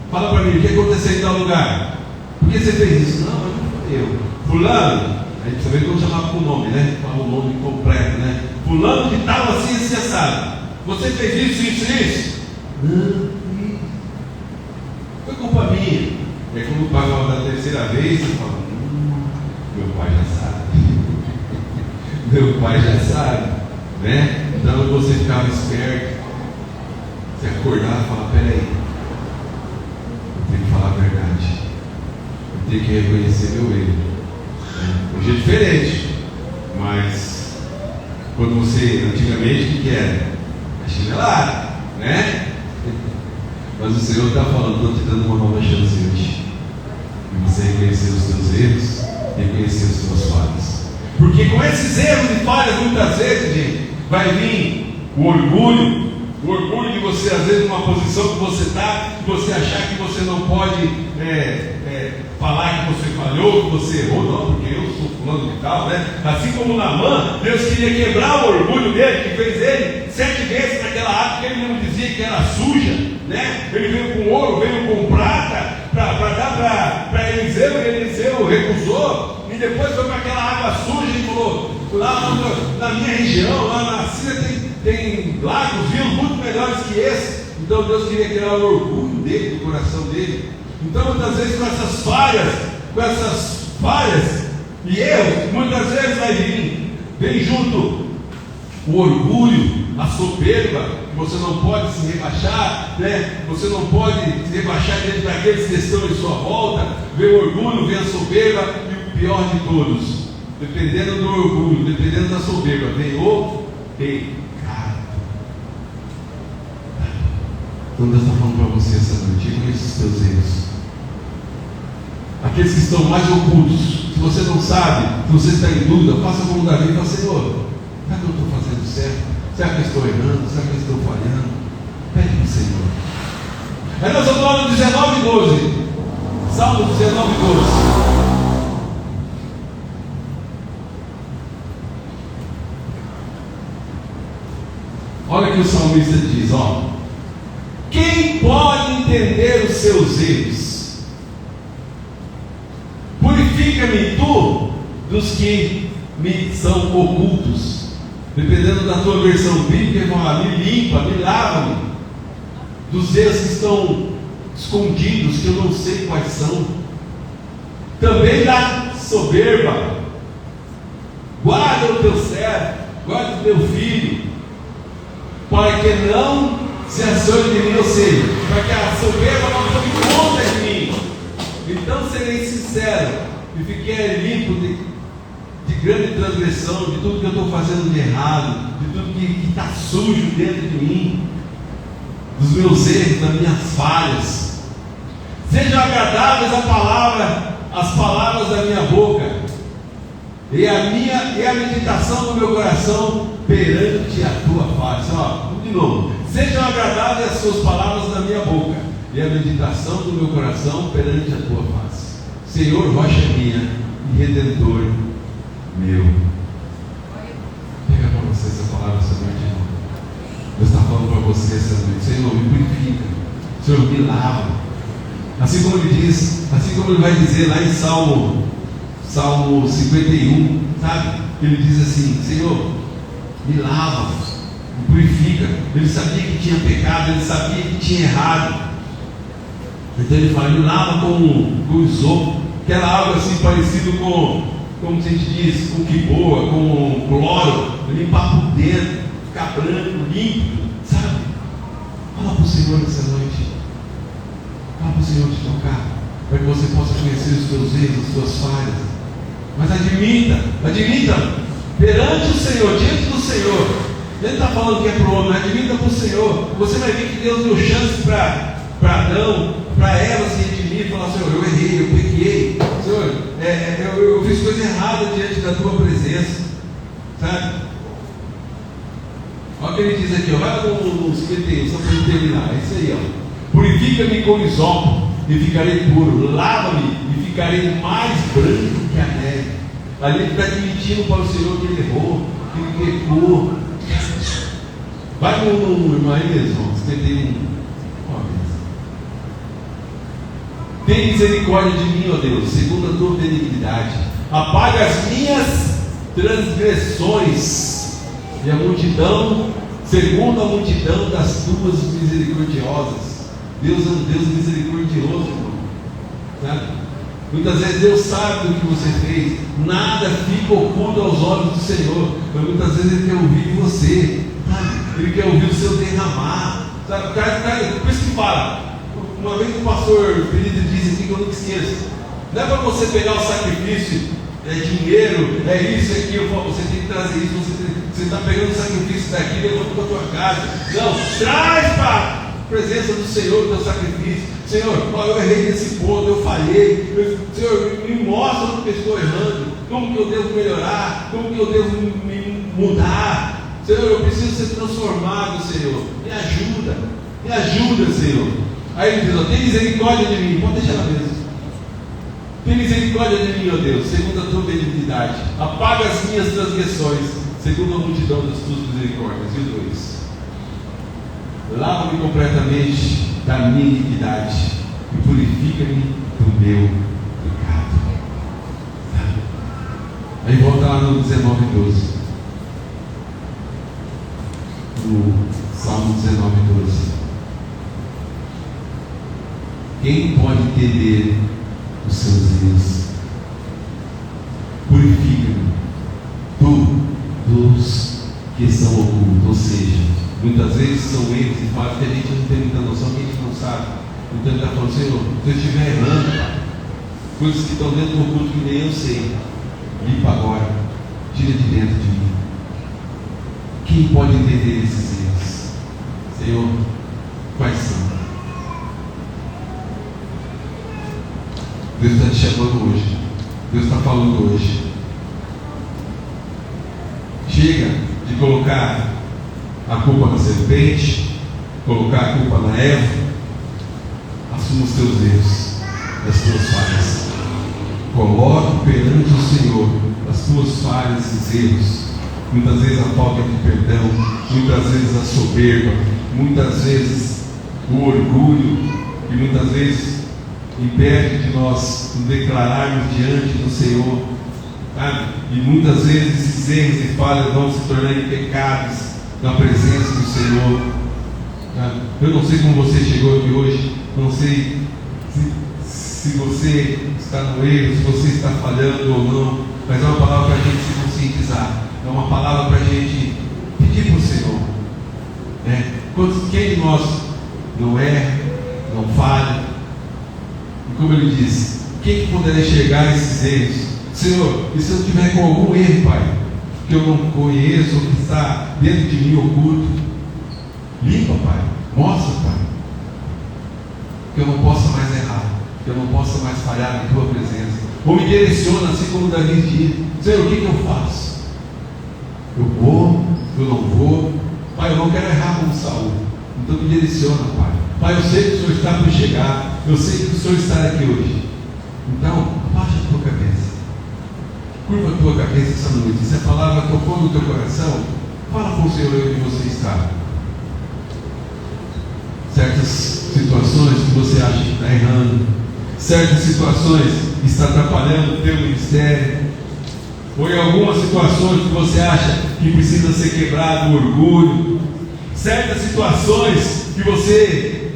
fala para mim, o que aconteceu em tal lugar? Por que você fez isso? Não, mas não foi eu. Fulano, a gente sabia que eu chamava com o nome, né? Fala o nome completo, né? Fulano que estava assim, assim, assado. Você fez isso? Não, foi culpa minha. E aí quando o pai falava da terceira vez, você fala: meu pai já sabe. Meu pai já sabe, né? Então você ficava esperto. Você acordava e falava: peraí, eu tenho que falar a verdade, eu tenho que reconhecer meu erro. Hoje é diferente, mas quando você, antigamente, o que era? A chinelada, né? Mas o Senhor está falando: estou te dando uma nova chance hoje, e você reconhecer os teus erros, reconhecer as tuas falhas. Porque com esses erros e falhas, muitas vezes, gente, vai vir o orgulho de você, às vezes, numa posição que você está, que você achar que você não pode falar que você falhou, que você errou. Não, porque eu sou fulano de tal, né? Assim como Naamã, Deus queria quebrar o orgulho dele, que fez ele 7 vezes naquela água que ele não dizia que era suja, né? Ele veio com ouro, veio com prata para dar para Eliseu, e Eliseu recusou, e depois foi para aquela água suja e falou: lá na minha região, lá na Síria, tem lagos, rios muito melhores que esse. Então Deus queria criar o orgulho dele, do coração dele. Então muitas vezes com essas falhas e erros, muitas vezes vem junto o orgulho, a soberba, que você não pode se rebaixar, né? Você não pode se rebaixar diante daqueles que estão em sua volta. Vem o orgulho, vem a soberba, e o pior de todos, dependendo do orgulho, dependendo da soberba, vem o pecado. Então Deus está falando para você essa noite: reconheça os teus erros, aqueles que estão mais ocultos. Se você não sabe, se você está em dúvida, faça como Davi e fala: Senhor, será que eu estou fazendo certo? Será que eu estou errando? Será que eu estou falhando? Pede para o Senhor. Aí nós vamos no 19:12. Salmo 19:12. Olha o que o salmista diz, ó: quem pode entender os seus erros? Purifica-me tu dos que me são ocultos. Dependendo da tua versão bíblica, me limpa, me lava-me dos erros que estão escondidos, que eu não sei quais são. Também da soberba. Guarda o teu servo, guarda o teu filho, para que não se acione de mim, ou seja, para que a soberba não tome conta de mim. Então serei sincero e fiquei limpo de grande transgressão, de tudo que eu estou fazendo de errado, de tudo que está sujo dentro de mim, dos meus erros, das minhas falhas. Sejam agradáveis as palavras da minha boca, e a meditação do meu coração perante a tua face. Ó, de novo: sejam agradáveis as suas palavras da minha boca, e a meditação do meu coração perante a tua face. Senhor, rocha minha e redentor meu. Pega para você essa palavra essa noite, irmão. você essa noite: Senhor, me purifica, Senhor, me lava. Assim como ele diz, assim como ele vai dizer lá em Salmo 51, sabe? Ele diz assim: Senhor, me lava, me purifica. Ele sabia que tinha pecado, ele sabia que tinha errado. Então ele fala: me lava com isopo, aquela água assim parecida com, como se a gente diz, com que boa, com cloro, limpar por dentro, ficar branco, límpido, sabe? Fala para o Senhor essa noite. Fala para o Senhor te tocar, para que você possa conhecer os teus erros, as tuas falhas. Mas admita perante o Senhor, diante do Senhor. Ele está falando que é para o homem, admita para o Senhor. Você vai ver que Deus deu chance para Adão, para Eva se redimir e falar: Senhor, eu errei, eu pequei, Senhor, eu fiz coisa errada diante da tua presença, sabe? Olha o que ele diz aqui, ó. Vai lá no 51, só para ele terminar. É isso aí, ó. Purifica-me com isopo e ficarei puro, lava-me e ficarei mais branco que a neve. Ali ele está admitindo para o Senhor que ele errou, que ele pecou. Vai no irmão aí mesmo, 51. Tem misericórdia de mim, ó Deus, segundo a tua benignidade. Apaga as minhas transgressões e a multidão, segundo a multidão das tuas misericordiosas. Deus é um Deus misericordioso, irmão, sabe? Muitas vezes Deus sabe do que você fez, nada fica oculto aos olhos do Senhor, mas muitas vezes Ele quer ouvir de você, sabe? Ele quer ouvir o seu derramar, sabe? Por isso que fala, uma vez o pastor Felipe disse assim, que eu nunca esqueço: não é para você pegar o sacrifício, é dinheiro, é isso, é aquilo, você tem que trazer isso, você está pegando o sacrifício daqui, levando para a tua casa. Não, traz para presença do Senhor o teu sacrifício. Senhor, eu errei nesse ponto, eu falhei. Senhor, me mostra onde que eu estou errando, como que eu devo melhorar, como que eu devo me mudar. Senhor, eu preciso ser transformado, Senhor. Me ajuda, Senhor. Aí ele diz: ó, tem misericórdia de mim. Pode deixar ela mesmo. Tem misericórdia de mim, ó Deus, segundo a tua benignidade. Apaga as minhas transgressões, segundo a multidão das tuas misericórdias. E o 2: lava-me completamente da minha iniquidade e purifica-me do meu pecado. Aí volta lá no 19:12. No Salmo 19:12. Quem pode entender os seus erros? Purifica-me dos que são ocultos, ou seja, muitas vezes são erros e falhas que a gente não tem muita noção, que a gente não sabe. Então ele está falando: Senhor, se eu estiver errando, coisas que estão dentro do oculto que nem eu sei, limpa agora, tira de dentro de mim. Quem pode entender esses erros? Senhor, quais são? Deus está te chamando hoje. Deus está falando hoje. Chega de colocar a culpa na serpente, colocar a culpa na Eva. Assuma os teus erros, as tuas falhas. Coloque perante o Senhor as tuas falhas e erros. Muitas vezes a falta de perdão, muitas vezes a soberba, muitas vezes o orgulho, e muitas vezes impede de nós nos declararmos diante do Senhor, sabe? E muitas vezes esses erros e falhas vão se tornando pecados na presença do Senhor, sabe? Eu não sei como você chegou aqui hoje, não sei se você está no erro, se você está falhando ou não, mas é uma palavra para a gente se conscientizar, é uma palavra para a gente pedir para o Senhor, né? Quem de nós não erra, não falha? E como ele diz, quem que poderá enxergar esses erros? Senhor, e se eu tiver com algum erro, Pai, que eu não conheço, ou que está dentro de mim oculto, limpa, Pai, mostra, Pai, que eu não possa mais errar, que eu não possa mais falhar na tua presença, ou me direciona, assim como Davi diz: Senhor, o que eu faço? Eu vou, eu não vou? Pai, eu não quero errar como Saul, então me direciona, Pai. Pai, eu sei que o Senhor está por chegar, eu sei que o Senhor está aqui hoje, então abaixa a tua cabeça, curva a tua cabeça essa noite. Se a palavra tocou no teu coração, fala com o Senhor onde você está. certas situações que você acha que está errando, certas situações que está atrapalhando o teu ministério, ou em algumas situações que você acha que precisa ser quebrado o orgulho, certas situações que você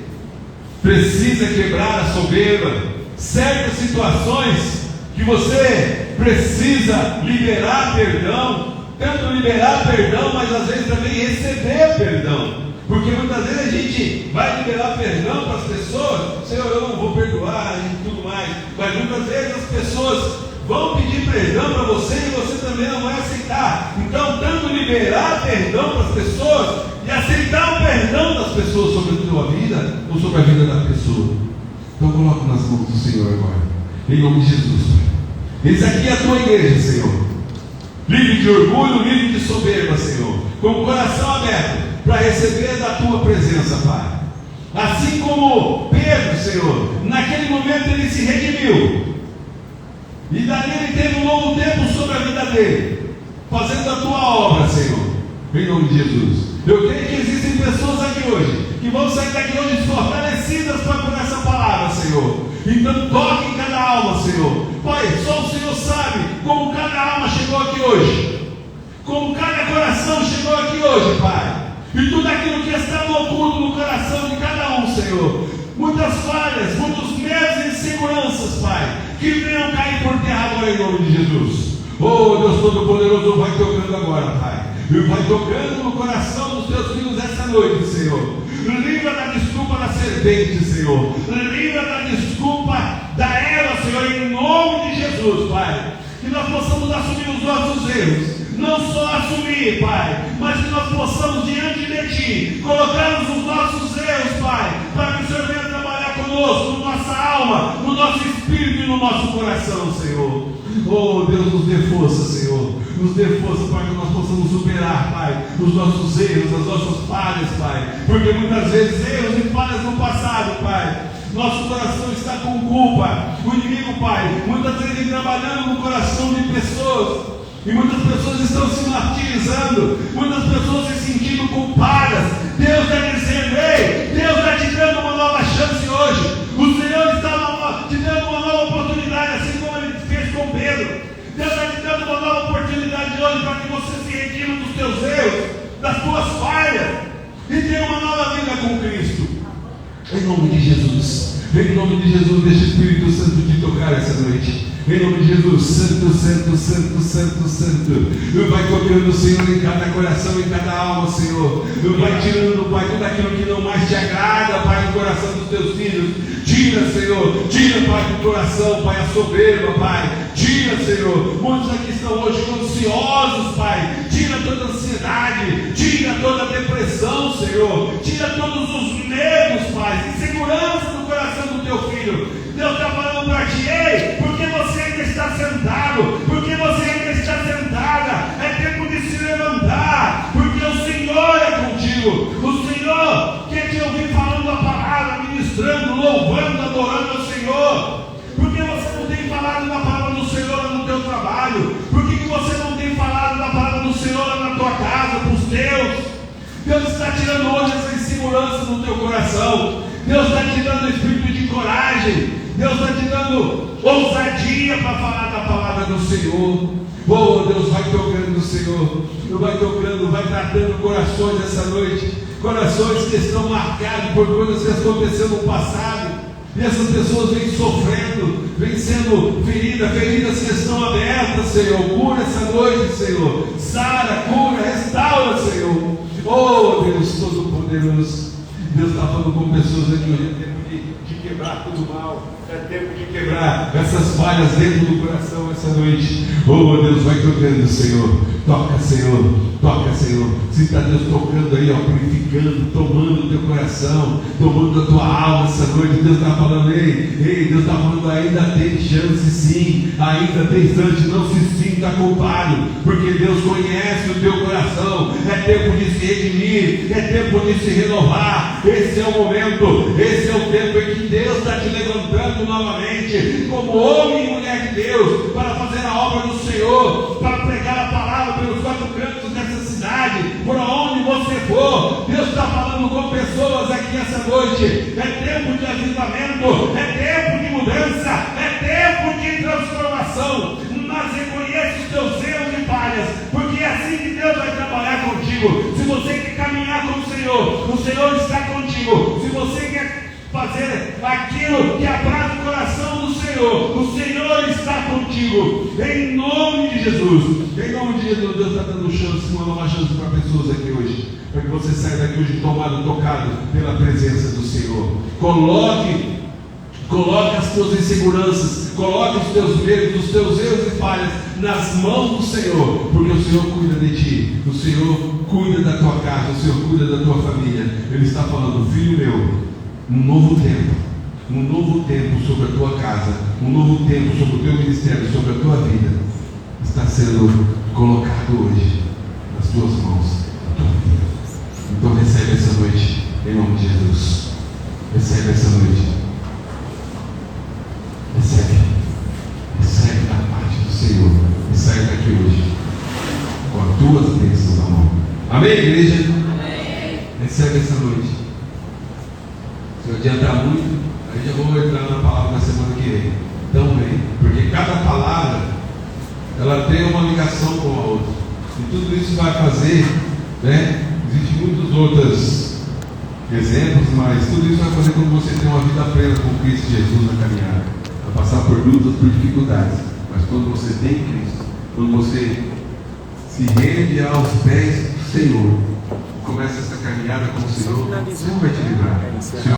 precisa quebrar a soberba, certas situações que você precisa liberar perdão, tanto liberar perdão, mas às vezes também receber perdão, porque muitas vezes a gente vai liberar perdão para as pessoas, Senhor, eu não vou perdoar e tudo mais, mas muitas vezes as pessoas vão pedir perdão para você e você também não vai aceitar. Então, tanto liberar perdão para as pessoas e aceitar o perdão das pessoas sobre a tua vida ou sobre a vida da pessoa. Então, coloca nas mãos do Senhor agora, em nome de Jesus, Pai. Eis aqui a tua igreja, Senhor, livre de orgulho, livre de soberba, Senhor, com o coração aberto para receber da tua presença, Pai. Assim como Pedro, Senhor, naquele momento ele se redimiu, e dali ele teve um novo tempo sobre a vida dele, fazendo a tua obra, Senhor, em nome de Jesus. Eu creio que existem pessoas aqui hoje que vão sair daqui hoje fortalecidas por essa palavra, Senhor. Então toque em cada alma, Senhor. Pai, só o Senhor sabe como cada alma chegou aqui hoje, como cada coração chegou aqui hoje, Pai. E tudo aquilo que está oculto no coração de cada um, Senhor. Muitas falhas, muitos medos e inseguranças, Pai, que venham cair por terra agora em nome de Jesus. Oh, Deus Todo-Poderoso, vai tocando agora, Pai. E vai tocando no coração dos teus filhos essa noite, Senhor. Livra da desculpa da serpente, Senhor. Livra da desculpa da Eva, Senhor, em nome de Jesus, Pai. Que nós possamos assumir os nossos erros. Não só assumir, Pai, mas que nós possamos diante de Ti colocarmos os nossos erros, Pai, para que o Senhor venha trabalhar conosco, na nossa alma, no nosso espírito e no nosso coração, Senhor. Oh, Deus, nos dê força, Senhor. Nos dê força para que nós possamos superar, Pai, os nossos erros, as nossas falhas, Pai, porque muitas vezes erros e falhas no passado, Pai, nosso coração está com culpa. O inimigo, Pai, muitas vezes vem trabalhando no coração de pessoas, e muitas pessoas estão se martirizando, muitas pessoas se sentindo culpadas. Deus está dizendo: ei, Deus está te dando uma nova chance hoje. O Senhor está te dando uma nova oportunidade, assim como Ele fez com Pedro. Deus está te dando uma nova oportunidade hoje para que você se redima dos teus erros, das tuas falhas, e tenha uma nova vida com Cristo. Em nome de Jesus, em nome de Jesus, deixa o Espírito Santo te tocar essa noite. Em nome de Jesus, Santo, Santo, Santo, Santo, Santo. Vai tocando, Senhor, em cada coração, em cada alma, Senhor. Vai tirando, Pai, tudo aquilo que não mais te agrada, Pai, do coração dos teus filhos. Tira, Senhor, tira, Pai, do coração, Pai, a soberba, Pai. Tira, Senhor. Muitos aqui estão hoje ansiosos, Pai. Tira toda a ansiedade, tira toda a depressão, Senhor. Tira todos os medos, Pai, insegurança do coração do teu filho. Deus está falando para ti: ei, porque você ainda está sentado, porque você ainda está sentada, é tempo de se levantar, porque o Senhor é contigo. O Senhor quer te ouvir falando a palavra, ministrando, louvando, adorando ao Senhor. Porque você não tem falado da palavra do Senhor no teu trabalho? Por que você não tem falado da palavra do Senhor na tua casa, para os teus? Deus está tirando hoje essa insegurança do teu coração. Deus está te dando espírito de coragem. Deus está te dando ousadia para falar da palavra do Senhor. Oh, Deus, vai tocando, Senhor. Vai tocando, vai tratando corações essa noite. Corações que estão marcados por coisas que aconteceram no passado. E essas pessoas vêm sofrendo, vêm sendo feridas que estão abertas, Senhor. Cura essa noite, Senhor. Sara, cura, restaura, Senhor. Oh, Deus Todo-Poderoso. Deus está falando com pessoas aqui hoje. É tempo de quebrar tudo mal. É tempo de quebrar essas falhas dentro do coração essa noite. Oh, Deus, vai tocando, Senhor. Toca, Senhor. Toca, Senhor. Se está Deus tocando aí, ó, purificando, tomando o teu coração, tomando a tua alma essa noite. Deus está falando: ei, Deus está falando: ainda tem chance, sim. Ainda tem chance. Não se sinta culpado, porque Deus conhece o teu coração. É tempo de se redimir, é tempo de se renovar. Esse é o momento, esse é o tempo em que Deus está te levantando novamente, como homem e mulher de Deus, para fazer a obra do Senhor, para pregar a palavra pelos quatro cantos dessa cidade, por onde você for. Deus está falando com pessoas aqui essa noite, o Senhor está contigo. Se você quer fazer aquilo que apraz o coração do Senhor, o Senhor está contigo, em nome de Jesus. Em nome de Jesus, Deus está dando chance, uma nova chance para pessoas aqui hoje, para que você saia daqui hoje tomado, tocado pela presença do Senhor. Coloque as tuas inseguranças, coloque os teus medos, os teus erros e falhas nas mãos do Senhor, porque o Senhor cuida de ti, o Senhor cuida da tua casa, o Senhor cuida da tua família. Ele está falando: filho meu, um novo tempo sobre a tua casa, um novo tempo sobre o teu ministério, sobre a tua vida, está sendo colocado hoje nas tuas mãos, na tua vida. Então recebe essa noite, em nome de Jesus. Recebe essa noite. Recebe da parte do Senhor e sai daqui hoje com as tuas bênçãos na mão. Amém, igreja? Amém. Recebe essa noite. Se eu adiantar muito, aí já vou entrar na palavra da semana que vem também, porque cada palavra ela tem uma ligação com a outra, e tudo isso vai fazer, né? Existem muitos outros exemplos, mas tudo isso vai fazer com que você tenha uma vida plena com Cristo Jesus na caminhada. Vai passar por lutas, por dificuldades, mas quando você tem Cristo, quando você se rende aos pés do Senhor, começa essa caminhada com o Senhor, o Senhor vai te livrar.